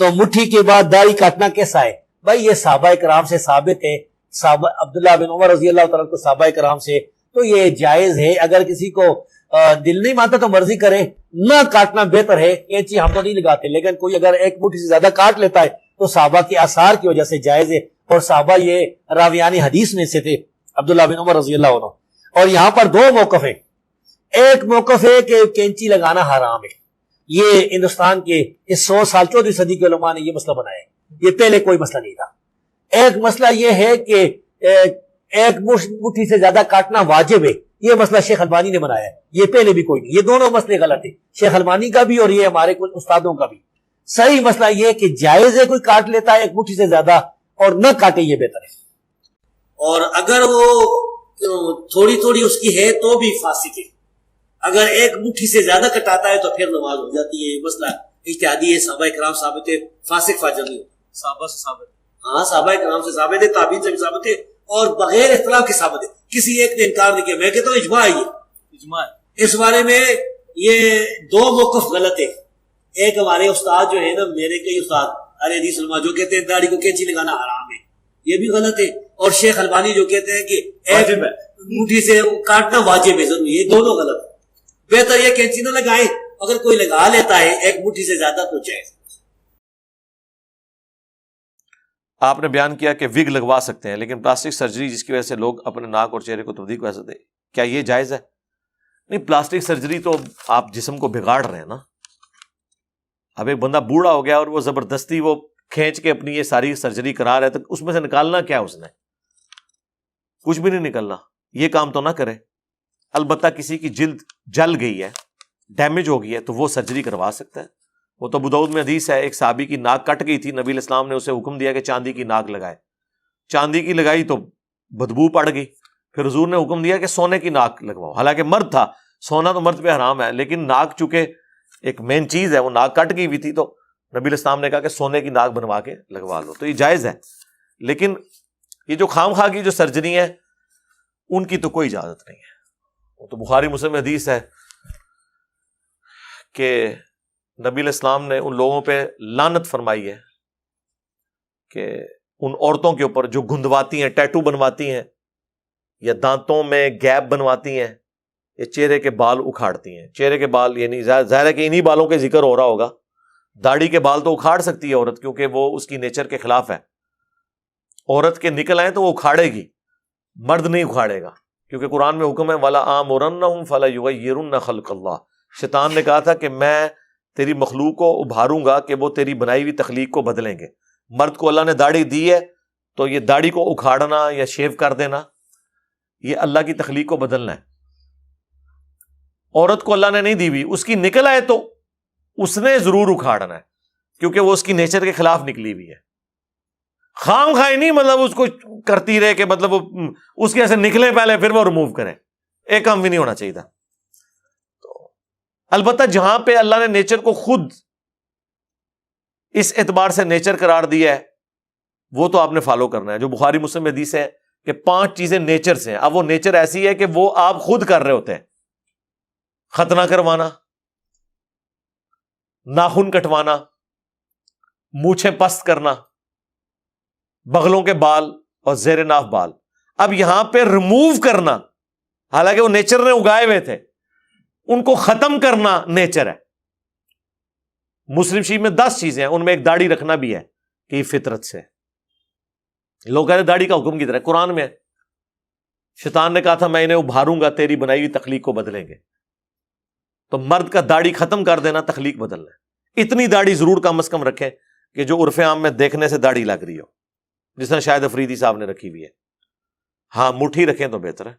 تو مٹھی کے بعد داڑھی کاٹنا کیسا ہے؟ بھائی یہ صحابہ کرام سے ثابت ہے، صحابہ عبداللہ بن عمر رضی اللہ تعالیٰ کو صحابہ کرام سے، تو یہ جائز ہے۔ اگر کسی کو دل نہیں مانتا تو مرضی کرے، نہ کاٹنا بہتر ہے۔ یہ چیز ہم تو نہیں لگاتے، لیکن کوئی اگر ایک مٹھی سے زیادہ کاٹ لیتا ہے تو صحابہ کے آثار کی وجہ سے جائز ہے، اور صحابہ یہ راویان حدیث میں سے تھے عبداللہ بن عمر رضی اللہ عنہ۔ اور یہاں پر دو موقف ہیں، ایک موقف ہے کہ کینچی لگانا حرام ہے، یہ ہندوستان کے اس 100 سال 14ویں صدی کے علماء نے یہ مسئلہ بنایا ہے، یہ پہلے کوئی مسئلہ نہیں تھا۔ ایک مسئلہ یہ ہے کہ ایک مٹھی سے زیادہ کاٹنا واجب ہے، یہ مسئلہ شیخ البانی نے بنایا ہے، یہ پہلے بھی کوئی نہیں۔ یہ دونوں مسئلے غلط ہیں، شیخ البانی کا بھی اور یہ ہمارے کچھ استادوں کا بھی۔ صحیح مسئلہ یہ کہ جائز ہے، کوئی کاٹ لیتا ہے ایک مٹھی سے زیادہ اور نہ کاٹے، یہ بہتر ہے۔ اور اگر وہ تھوڑی تھوڑی اس کی ہے تو بھی فاسق ہے، اگر ایک مٹھی سے زیادہ کٹاتا ہے تو پھر نماز ہو جاتی ہے۔ یہ مسئلہ اجتہادی ہے، صحابہ کرام ثابت ہے، فاسق فاجر نہیں ہوتا۔ صحابہ سے ثابت، ہاں صحابہ کرام سے ثابت ہے، تابعین سے بھی ثابت ہے، اور بغیر اختلاف کے ثابت ہے، کسی ایک نے انکار نہیں کیا۔ میں کہتا ہوں اجماع ہے، یہ اجماع۔ اس بارے میں یہ دو موقف غلط ہے۔ ایک ہمارے استاد جو ہے نا، میرے کئی استاد اہل حدیث علماء جو کہتے ہیں داڑھی کو کینچی لگانا حرام ہے، یہ بھی غلط ہے۔ اور شیخ البانی جو کہتے ہیں کہ ایک مٹھی سے کاٹنا واجب ہے ضرور، یہ دونوں غلط ہے۔ بہتر یہ کینچی نہ لگائیں، اگر کوئی لگا لیتا ہے ایک مٹھی سے زیادہ تو جائز۔ آپ نے بیان کیا کہ وگ لگوا سکتے ہیں، لیکن پلاسٹک سرجری جس کی وجہ سے لوگ اپنے ناک اور چہرے کو تبدیل کر سکتے ہیں، کیا یہ جائز ہے؟ نہیں، پلاسٹک سرجری تو آپ جسم کو بگاڑ رہے ہیں نا۔ اب ایک بندہ بوڑھا ہو گیا اور وہ زبردستی وہ کھینچ کے اپنی یہ ساری سرجری کرا رہا ہے، تو اس میں سے نکالنا کیا اس نے؟ کچھ بھی نہیں نکلنا۔ یہ کام تو نہ کرے۔ البتہ کسی کی جلد جل گئی ہے، ڈیمیج ہو گئی ہے، تو وہ سرجری کروا سکتا ہے۔ وہ تو ابو داؤد میں حدیث ہے، ایک صحابی کی ناک کٹ گئی تھی، نبی علیہ السلام نے اسے حکم دیا کہ چاندی کی ناک لگائے۔ چاندی کی لگائی تو بدبو پڑ گئی، پھر حضور نے حکم دیا کہ سونے کی ناک لگواؤ۔ حالانکہ مرد تھا، سونا تو مرد پہ حرام ہے، لیکن ناک چونکہ ایک مین چیز ہے، وہ ناک کٹ گئی ہوئی تھی، تو نبی علیہ السلام نے کہا کہ سونے کی ناک بنوا کے لگوا لو، تو یہ جائز ہے۔ لیکن یہ جو خام خواہ کی جو سرجری ہے ان کی تو کوئی اجازت نہیں ہے۔ وہ تو بخاری مسلم حدیث ہے کہ نبی علیہ السلام نے ان لوگوں پہ لعنت فرمائی ہے کہ ان عورتوں کے اوپر جو گھندواتی ہیں، ٹیٹو بنواتی ہیں، یا دانتوں میں گیپ بنواتی ہیں، یا چہرے کے بال اکھاڑتی ہیں۔ چہرے کے بال یعنی ظاہر ہے کہ انہی بالوں کے ذکر ہو رہا ہوگا۔ داڑھی کے بال تو اکھاڑ سکتی ہے عورت، کیونکہ وہ اس کی نیچر کے خلاف ہے۔ عورت کے نکل آئیں تو وہ اکھاڑے گی، مرد نہیں اکھاڑے گا، کیونکہ قرآن میں حکم ہے وَلَا آمُرَنَّهُمْ فَلَا يُغَيِّرُنَّ خَلْقَ اللَّهِ۔ شیطان نے کہا تھا کہ میں تیری مخلوق کو ابھاروں گا کہ وہ تیری بنائی ہوئی تخلیق کو بدلیں گے۔ مرد کو اللہ نے داڑھی دی ہے تو یہ داڑھی کو اکھاڑنا یا شیو کر دینا یہ اللہ کی تخلیق کو بدلنا ہے۔ عورت کو اللہ نے نہیں دی ہوئی، اس کی نکل آئے تو اس نے ضرور اکھاڑنا ہے، کیونکہ وہ اس کی نیچر کے خلاف نکلی ہوئی ہے۔ خام خواہ نہیں مطلب اس کو کرتی رہے کہ مطلب وہ اس کے ایسے نکلے پہلے پھر وہ ریموو کرے، ایک کام بھی نہیں ہونا چاہیے تھا۔ تو البتہ جہاں پہ اللہ نے نیچر کو خود اس اعتبار سے نیچر قرار دیا ہے وہ تو آپ نے فالو کرنا ہے۔ جو بخاری مسلم میں حدیث ہے کہ 5 چیزیں نیچر سے ہیں، اب وہ نیچر ایسی ہے کہ وہ آپ خود کر رہے ہوتے ہیں۔ ختنہ کروانا، ناخن کٹوانا، مونچھیں پست کرنا، بغلوں کے بال اور زیر ناف بال۔ اب یہاں پہ ریموو کرنا، حالانکہ وہ نیچر نے اگائے ہوئے تھے، ان کو ختم کرنا نیچر ہے۔ مسلم شریف میں 10 چیزیں ہیں، ان میں ایک داڑھی رکھنا بھی ہے کہ یہ فطرت سے۔ لوگ کہتے ہیں داڑھی کا حکم کی طرح قرآن میں ہے۔ شیطان نے کہا تھا میں انہیں ابھاروں گا، تیری بنائی ہوئی تخلیق کو بدلیں گے۔ تو مرد کا داڑھی ختم کر دینا تخلیق بدلنا ہے۔ اتنی داڑھی ضرور کم از کم رکھیں کہ جو عرف عام میں دیکھنے سے داڑھی لگ رہی ہو، جس طرح شاہد افریدی صاحب نے رکھی ہوئی ہے۔ ہاں مٹھی رکھیں تو بہتر ہے۔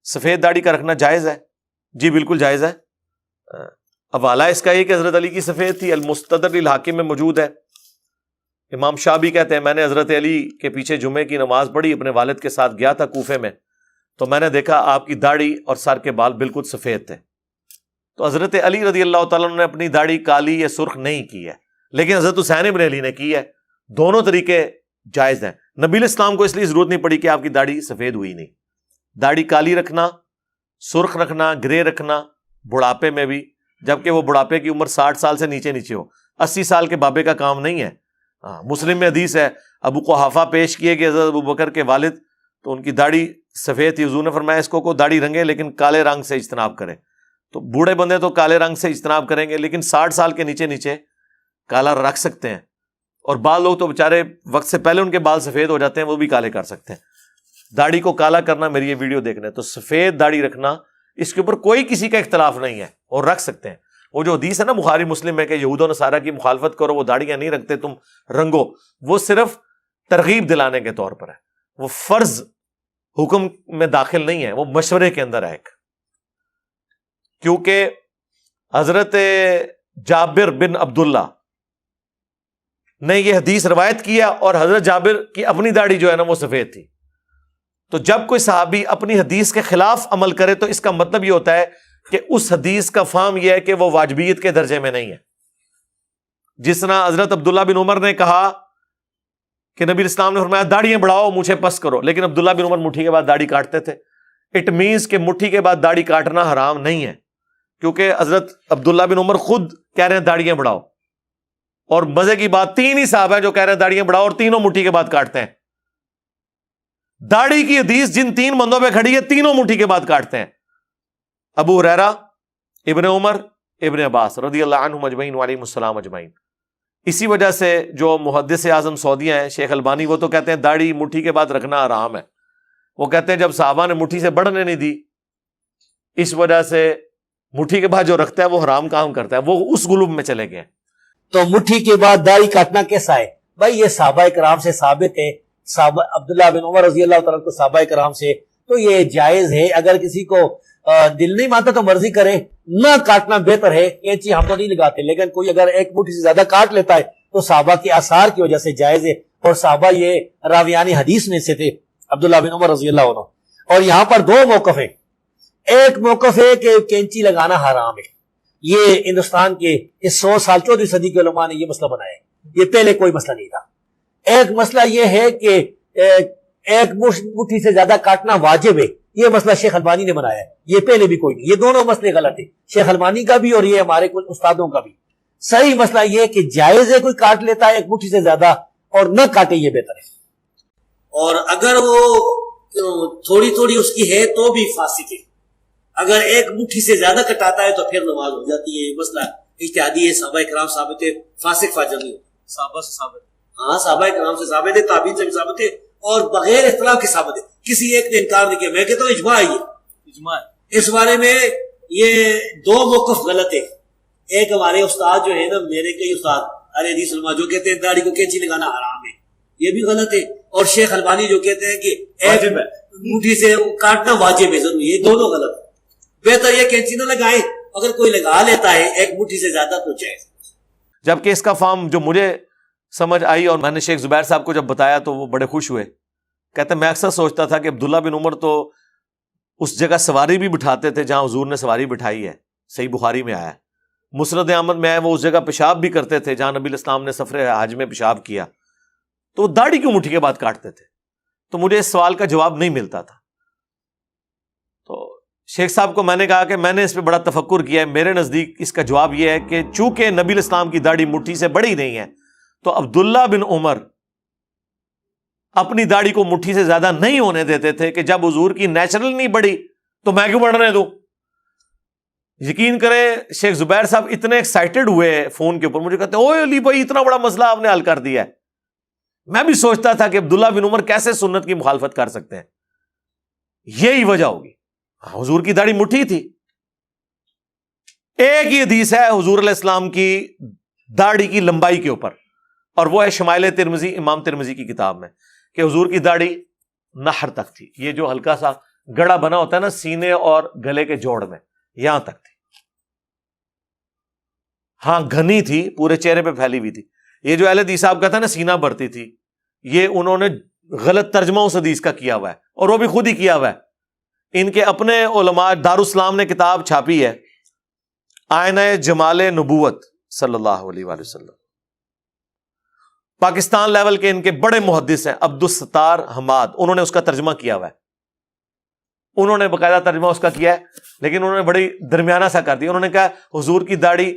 سفید داڑھی کا رکھنا جائز ہے؟ جی بالکل جائز ہے۔ حوالہ اس کا یہ کہ حضرت علی کی سفید تھی، المستدرک للحاکم میں موجود ہے۔ امام شابی کہتے ہیں میں نے حضرت علی کے پیچھے جمعے کی نماز پڑھی، اپنے والد کے ساتھ گیا تھا کوفے میں، تو میں نے دیکھا آپ کی داڑھی اور سر کے بال بالکل سفید تھے۔ تو حضرت علی رضی اللہ تعالیٰ عنہ نے اپنی داڑھی کالی یا سرخ نہیں کی ہے، لیکن حضرت حسین بن علی نے کی ہے۔ دونوں طریقے جائز ہیں۔ نبی علیہ السلام کو اس لیے ضرورت نہیں پڑی کہ آپ کی داڑھی سفید ہوئی نہیں۔ داڑھی کالی رکھنا، سرخ رکھنا، گرے رکھنا بڑھاپے میں بھی، جبکہ وہ بڑھاپے کی عمر 60 سال سے نیچے نیچے ہو۔ 80 سال کے بابے کا کام نہیں ہے. مسلم میں حدیث ہے, ابو قحافہ پیش کیے کہ حضرت ابو بکر کے والد, تو ان کی داڑھی سفید تھی, حضور نے فرمایا اس کو داڑھی رنگے لیکن کالے رنگ سے اجتناب کریں. تو بوڑھے بندے تو کالے رنگ سے اجتناب کریں گے, لیکن 60 سال کے نیچے نیچے کالا رکھ سکتے ہیں. اور بعض لوگ تو بیچارے وقت سے پہلے ان کے بال سفید ہو جاتے ہیں, وہ بھی کالے کر سکتے ہیں. داڑھی کو کالا کرنا, میری یہ ویڈیو دیکھنا, تو سفید داڑھی رکھنا اس کے اوپر کوئی کسی کا اختلاف نہیں ہے, اور رکھ سکتے ہیں. وہ جو حدیث ہے نا بخاری مسلم میں کہ یہود و نصارہ کی مخالفت کرو, وہ داڑیاں نہیں رکھتے تم رنگو, وہ صرف ترغیب دلانے کے طور پر ہے, وہ فرض حکم میں داخل نہیں ہے, وہ مشورے کے اندر ہے ایک. کیونکہ حضرت جابر بن عبداللہ نے یہ حدیث روایت کیا, اور حضرت جابر کی اپنی داڑھی جو ہے نا وہ سفید تھی. تو جب کوئی صحابی اپنی حدیث کے خلاف عمل کرے تو اس کا مطلب یہ ہوتا ہے کہ اس حدیث کا فہم یہ ہے کہ وہ واجبیت کے درجے میں نہیں ہے. جس طرح حضرت عبداللہ بن عمر نے کہا کہ نبی اسلام نے فرمایا داڑیاں بڑھاؤ مونچھیں پس کرو, لیکن عبداللہ بن عمر مٹھی کے بعد داڑھی کاٹتے تھے. اٹ مینس کہ مٹھی کے بعد داڑھی کاٹنا حرام نہیں ہے, کیونکہ حضرت عبداللہ بن عمر خود کہہ رہے ہیں داڑیاں بڑھاؤ, اور مزے کی بات 3 ہی صاحب ہیں جو کہہ رہے ہیں داڑیاں بڑھاؤ, اور تینوں مٹھی کے بعد کاٹتے ہیں. داڑھی کی حدیث جن 3 بندوں پہ کھڑی ہے تینوں مٹھی کے بعد کاٹتے ہیں, ابو ہریرہ, ابن عمر, ابن عباس رضی اللہ عنہم اجمعین وعلیہم السلام اجمعین. اسی وجہ سے جو محدث اعظم سعودیہ ہیں شیخ البانی, وہ تو کہتے ہیں داڑھی مٹھی کے بعد رکھنا حرام ہے. وہ کہتے ہیں جب صحابہ نے مٹھی سے بڑھنے نہیں دی, اس وجہ سے مٹھی کے بعد جو رکھتا ہے وہ حرام کام کرتا ہے, وہ اس گلوب میں چلے گئے. تو مٹھی کے بعد داڑھی کاٹنا کیسا ہے بھائی؟ یہ صحابہ کرام سے ثابت ہے, صحابہ عبداللہ بن عمر رضی اللہ تعالیٰ کو صحابہ کرام سے, تو یہ جائز ہے. اگر کسی کو دل نہیں مانتا تو مرضی کرے, نہ کاٹنا بہتر ہے. یہ چیز ہم تو نہیں لگاتے, لیکن کوئی اگر ایک مٹھی سے زیادہ کاٹ لیتا ہے تو صحابہ کے آثار کی وجہ سے جائز ہے, اور صحابہ یہ راویان حدیث میں سے تھے عبداللہ بن عمر رضی اللہ عنہ. اور یہاں پر 2 موقف ہیں. ایک موقف ہے کہ کینچی لگانا حرام ہے, یہ ہندوستان کے اس 100 سال 14ویں صدی کے علماء نے یہ مسئلہ بنایا ہے, یہ پہلے کوئی مسئلہ نہیں تھا. ایک مسئلہ یہ ہے کہ ایک مٹھی سے زیادہ کاٹنا واجب ہے, یہ مسئلہ شیخ البانی نے بنایا ہے, یہ پہلے بھی کوئی نہیں. یہ دونوں مسئلے غلط ہیں, شیخ البانی کا بھی اور یہ ہمارے کچھ استادوں کا بھی. صحیح مسئلہ یہ کہ جائز ہے کوئی کاٹ لیتا ہے ایک مٹھی سے زیادہ, اور نہ کاٹے یہ بہتر ہے. اور اگر وہ تھوڑی تھوڑی اس کی ہے تو بھی فاسق ہے. اگر ایک مٹھی سے زیادہ کٹاتا ہے تو پھر نماز ہو جاتی ہے. یہ مسئلہ اجتہادی ہے, صحابہ کرام ثابت ہے, فاسق فاجر نہیں ہوتا. صحابہ سے ثابت ہے, ہاں صحابہ کرام سے ثابت ہے, تابعین سے بھی ثابت ہے, اور بغیر اختلاف کے ثابت ہے. کسی ایک نے انکار نہیں کیا. میں کہتا ہوں اجماع ہے, اجماع اس بارے میں. یہ 2 موقف غلط ہے. ایک ہمارے استاد جو ہے نا, میرے کئی استاد ارے حدیث علماء جو کہتے ہیں داڑھی کو کینچی لگانا حرام ہے, یہ بھی غلط ہے. اور شیخ البانی جو کہتے ہیں کہ ایک مٹھی سے کاٹنا واجب ہے ضروری, یہ دونوں غلط ہے. بہتر یہ کینچی نہ لگائے, اگر کوئی لگا لیتا ہے ایک مٹھی سے زیادہ تو جائز. جبکہ اس کا فہم جو مجھے سمجھ آئی, اور میں نے شیخ زبیر صاحب کو جب بتایا تو وہ بڑے خوش ہوئے. کہتے ہیں میں اکثر سوچتا تھا کہ عبداللہ بن عمر تو اس جگہ سواری بھی بٹھاتے تھے جہاں حضور نے سواری بٹھائی ہے, صحیح بخاری میں آیا ہے. مسند احمد میں ہے, وہ اس جگہ پیشاب بھی کرتے تھے جہاں نبی الاسلام نے سفر حج میں پیشاب کیا. تو وہ داڑھی کیوں مٹھی کے بعد کاٹتے تھے؟ تو مجھے اس سوال کا جواب نہیں ملتا تھا. تو شیخ صاحب کو میں نے کہا کہ میں نے اس پہ بڑا تفکر کیا ہے, میرے نزدیک اس کا جواب یہ ہے کہ چونکہ نبی الاسلام کی داڑھی مٹھی سے بڑی نہیں ہے, تو عبداللہ بن عمر اپنی داڑھی کو مٹھی سے زیادہ نہیں ہونے دیتے تھے کہ جب حضور کی نیچرل نہیں بڑھی تو میں کیوں بڑھنے دوں. یقین کریں شیخ زبیر صاحب اتنے ایکسائٹڈ ہوئے فون کے اوپر, مجھے کہتے ہیں اوے علی بھائی اتنا بڑا مسئلہ آپ نے حل کر دیا ہے. میں بھی سوچتا تھا کہ عبداللہ بن عمر کیسے سنت کی مخالفت کر سکتے ہیں. یہی وجہ ہوگی, حضور کی داڑھی مٹھی تھی. ایک ہی حدیث ہے حضور علیہ السلام کی داڑھی کی لمبائی کے اوپر, اور وہ ہے شمائل ترمذی, امام ترمذی کی کتاب میں, کہ حضور کی داڑھی نحر تک تھی. یہ جو ہلکا سا گڑا بنا ہوتا ہے نا سینے اور گلے کے جوڑ میں, یہاں تک تھی. ہاں گھنی تھی, پورے چہرے پہ پھیلی ہوئی تھی. یہ جو اہل حدیث صاحب کہتا ہے نا سینہ بھرتی تھی, یہ انہوں نے غلط ترجمہ اس حدیث کا کیا ہوا ہے, اور وہ بھی خود ہی کیا ہوا ہے. ان کے اپنے علماء دارالاسلام نے کتاب چھاپی ہے آئینہ جمال نبوت صلی اللہ علیہ وآلہ وسلم. پاکستان لیول کے ان کے بڑے محدث ہیں عبدالستار حماد, انہوں نے اس کا ترجمہ کیا ہوا ہے. انہوں نے باقاعدہ ترجمہ اس کا کیا ہے, لیکن انہوں نے بڑی درمیانہ سا کر دیا. انہوں نے کہا حضور کی داڑھی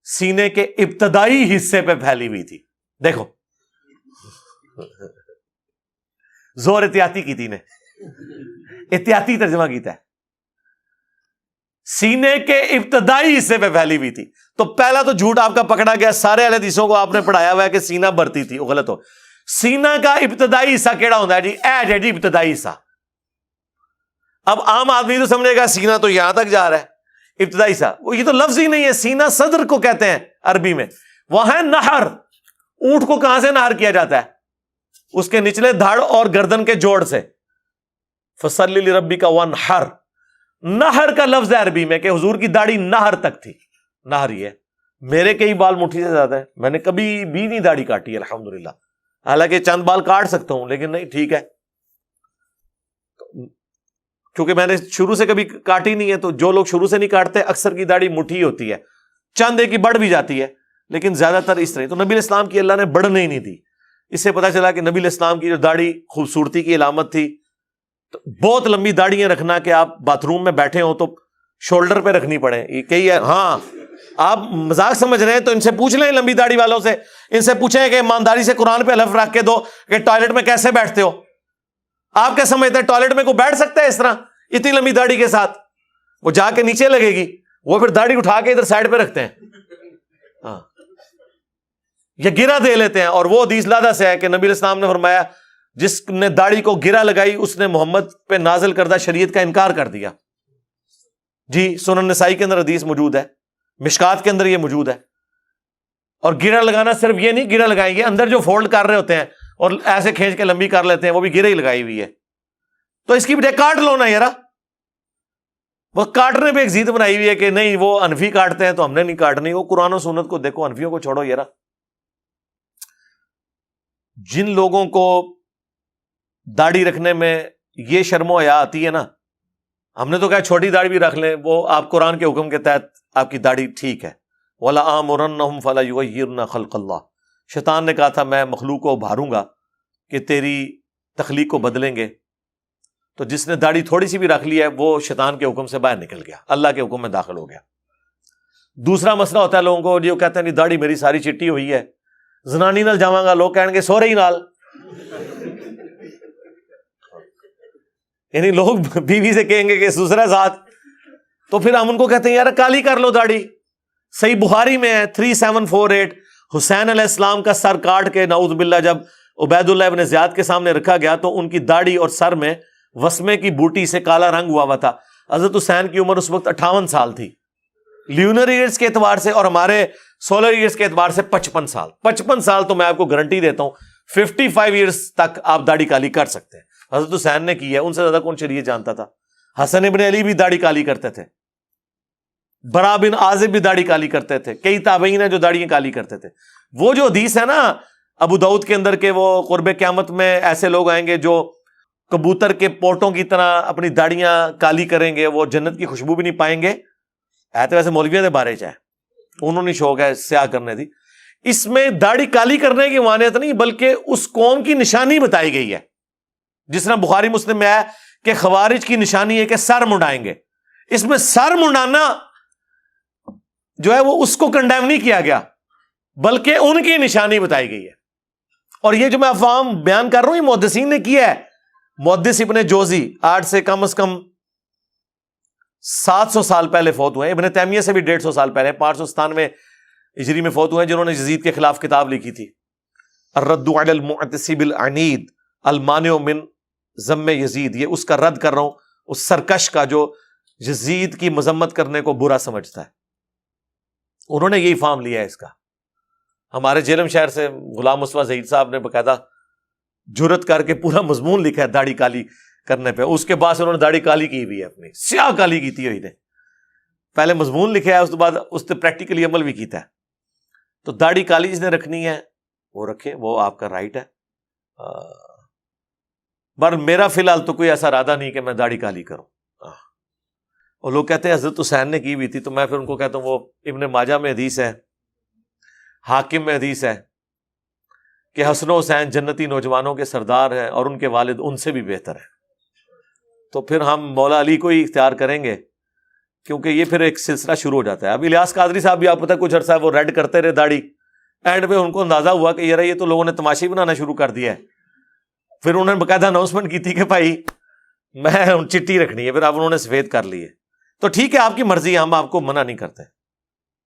سینے کے ابتدائی حصے پہ پھیلی ہوئی تھی. دیکھو زور احتیاطی کی تھی نے, احتیاطی ترجمہ کیتا ہے, سینے کے ابتدائی حصے پہ پھیلی ہوئی تھی. تو پہلا تو جھوٹ آپ کا پکڑا گیا, سارے اہل حدیثوں کو آپ نے پڑھایا ہوا ہے کہ سینہ بھرتی تھی, وہ غلط ہو. سینہ کا ابتدائی حصہ کیڑا ہوتا ہے جی؟ ایج ہے جی ابتدائی حصہ. اب عام آدمی تو سمجھے گا سینہ تو یہاں تک جا رہا ہے, ابتدائی حصہ, وہ یہ تو لفظ ہی نہیں ہے. سینہ صدر کو کہتے ہیں عربی میں. وہ ہے نہر, اونٹ کو کہاں سے نہر کیا جاتا ہے؟ اس کے نچلے دھڑ اور گردن کے جوڑ سے. فصلی لربک وانحر, نہر کا لفظ ہے عربی میں کہ حضور کی داڑھی نہر تک تھی. نہر ہی ہے. میرے کئی بال مٹھی سے زیادہ ہے, میں نے کبھی بھی نہیں داڑھی کاٹی الحمدللہ, حالانکہ چند بال کاٹ سکتا ہوں لیکن نہیں, ٹھیک ہے, کیونکہ میں نے شروع سے کبھی کاٹی نہیں ہے. تو جو لوگ شروع سے نہیں کاٹتے اکثر کی داڑھی مٹھی ہوتی ہے, چند ایک کی بڑھ بھی جاتی ہے لیکن زیادہ تر اس طرح. تو نبی الاسلام کی اللہ نے بڑھنے ہی نہیں دی. اس سے پتا چلا کہ نبی الاسلام کی جو داڑھی خوبصورتی کی علامت تھی. تو بہت لمبی داڑیاں رکھنا کہ آپ باتھ روم میں بیٹھے ہوں تو شولڈر پہ رکھنی پڑے, یہ کہی ہے. ہاں آپ مذاق سمجھ رہے ہیں تو ان سے پوچھ لیں, لمبی داڑھی والوں سے, ان سے پوچھیں کہ ایمانداری سے قرآن پہ حلف رکھ کے دو کہ ٹوائلٹ میں کیسے بیٹھتے ہو. آپ کیا سمجھتے ہیں ٹوائلٹ میں کوئی بیٹھ سکتا ہے اس طرح اتنی لمبی داڑھی کے ساتھ؟ وہ جا کے نیچے لگے گی, وہ پھر داڑھی اٹھا کے ادھر سائڈ پہ رکھتے ہیں, ہاں, یا گرا دے لیتے ہیں. اور وہ حدیث لادہ سے ہے کہ نبی الاسلام نے فرمایا جس نے داڑھی کو گرا لگائی اس نے محمد پہ نازل کردہ شریعت کا انکار کر دیا. جی سنن نسائی کے اندر حدیث موجود ہے, مشکات کے اندر یہ موجود ہے. اور گرا لگانا صرف یہ نہیں گرا لگائیں گے, اندر جو فولڈ کر رہے ہوتے ہیں اور ایسے کھینچ کے لمبی کر لیتے ہیں وہ بھی گرا ہی لگائی ہوئی ہے. تو اس کی بجائے کاٹ لو نا یارا. وہ کاٹنے پہ ایک ضد بنائی ہوئی ہے کہ نہیں وہ انفی کاٹتے ہیں تو ہم نے نہیں کاٹنی. وہ قرآن و سنت کو دیکھو, انفیوں کو چھوڑو یارا. جن لوگوں کو داڑھی رکھنے میں یہ شرم و حیا آتی ہے نا, ہم نے تو کہا چھوٹی داڑھی بھی رکھ لیں, وہ آپ قرآن کے حکم کے تحت آپ کی داڑھی ٹھیک ہے. وَلَآمُرَنَّهُمْ فَلَيُغَيِّرْنَ خَلْقَ اللَّهِ, شیطان نے کہا تھا میں مخلوق کو ابھاروں گا کہ تیری تخلیق کو بدلیں گے. تو جس نے داڑھی تھوڑی سی بھی رکھ لی ہے وہ شیطان کے حکم سے باہر نکل گیا, اللہ کے حکم میں داخل ہو گیا. دوسرا مسئلہ ہوتا ہے لوگوں کو, جو کہتے ہیں نہیں داڑھی میری ساری چٹی ہوئی ہے, زنانی نال جاواں گا, لوگ کہیں گے سو رہی نال. یعنی لوگ بیوی سے کہیں گے کہ دوسرا ذات, تو پھر ہم ان کو کہتے ہیں یار کالی کر لو داڑھی. صحیح بخاری میں ہے 3748, حسین علیہ السلام کا سر کاٹ کے نعوذ باللہ جب عبید اللہ ابن زیاد کے سامنے رکھا گیا تو ان کی داڑھی اور سر میں وسمے کی بوٹی سے کالا رنگ ہوا تھا. حضرت حسین کی عمر اس وقت 58 سال تھی لیونر ایئرز کے اعتبار سے, اور ہمارے سولر ایئرز کے اعتبار سے 55 سال. 55 سال تو میں آپ کو گارنٹی دیتا ہوں 55 ایئرز تک آپ داڑھی کالی کر سکتے ہیں. حضرت حسین نے کی ہے, ان سے زیادہ کون شریعت جانتا تھا. حسن ابن علی بھی داڑھی کالی کرتے تھے, برا بن عازب بھی داڑھی کالی کرتے تھے, کئی تابعین ہیں جو داڑیاں کالی کرتے تھے. وہ جو حدیث ہے نا ابو داؤد کے اندر کے وہ قرب قیامت میں ایسے لوگ آئیں گے جو کبوتر کے پوٹوں کی طرح اپنی داڑیاں کالی کریں گے, وہ جنت کی خوشبو بھی نہیں پائیں گے. ایسے ویسے مولویوں کے بارے چاہے انہوں نے شوق ہے سیاہ کرنے دی. اس میں داڑھی کالی کرنے کی مانیت نہیں بلکہ اس قوم کی نشانی بتائی گئی ہے. جس طرح بخاری مسلم میں ہے کہ خوارج کی نشانی ہے کہ سر منڈائیں گے, اس میں سر منڈانا جو ہے وہ اس کو کنڈیم نہیں کیا گیا بلکہ ان کی نشانی بتائی گئی ہے. اور یہ جو میں افہام بیان کر رہا ہوں یہ محدثین نے کیا ہے. محدث ابن جوزی آج سے کم از کم 700 سال پہلے فوت ہوئے, ابن تیمیہ سے بھی 150 سال پہلے 597 ہجری میں فوت ہوئے, جنہوں نے یزید کے خلاف کتاب لکھی تھی الرد علی المعتصب العنید المانع من ذم یزید. یہ اس کا رد کر رہا ہوں اس سرکش کا جو یزید کی مذمت کرنے کو برا سمجھتا ہے. انہوں نے یہی فارم لیا ہے اس کا. ہمارے جیلم شہر سے غلام مصطفیٰ ظہیر صاحب نے باقاعدہ جرت کر کے پورا مضمون لکھا ہے داڑھی کالی کرنے پہ. اس کے بعد سے انہوں نے داڑھی کالی کی ہوئی ہے, اپنی سیاہ کالی کی ہوئی نے. پہلے مضمون لکھا ہے, اس کے بعد اس پہ پریکٹیکلی عمل بھی کیتا ہے. تو داڑھی کالی جس نے رکھنی ہے وہ رکھے, وہ آپ کا رائٹ ہے. پر میرا فی الحال تو کوئی ایسا ارادہ نہیں کہ میں داڑھی کالی کروں. اور لوگ کہتے ہیں حضرت حسین نے کی ہوئی تھی, تو میں پھر ان کو کہتا ہوں وہ ابن ماجہ میں حدیث ہے, حاکم میں حدیث ہے کہ حسن و حسین جنتی نوجوانوں کے سردار ہیں اور ان کے والد ان سے بھی بہتر ہیں. تو پھر ہم مولا علی کو ہی اختیار کریں گے کیونکہ یہ پھر ایک سلسلہ شروع ہو جاتا ہے. اب الیاس قادری صاحب بھی آپ پتہ کچھ عرصہ وہ ریڈ کرتے رہے داڑھی, اینڈ پہ ان کو اندازہ ہوا کہ یہ تو لوگوں نے تماشے بنانا شروع کر دیا ہے. پھر انہوں نے باقاعدہ اناؤنسمنٹ کی تھی کہ بھائی میں چٹی رکھنی ہے, پھر اب انہوں نے سفید کر لی ہے. تو ٹھیک ہے, آپ کی مرضی, ہم آپ کو منع نہیں کرتے.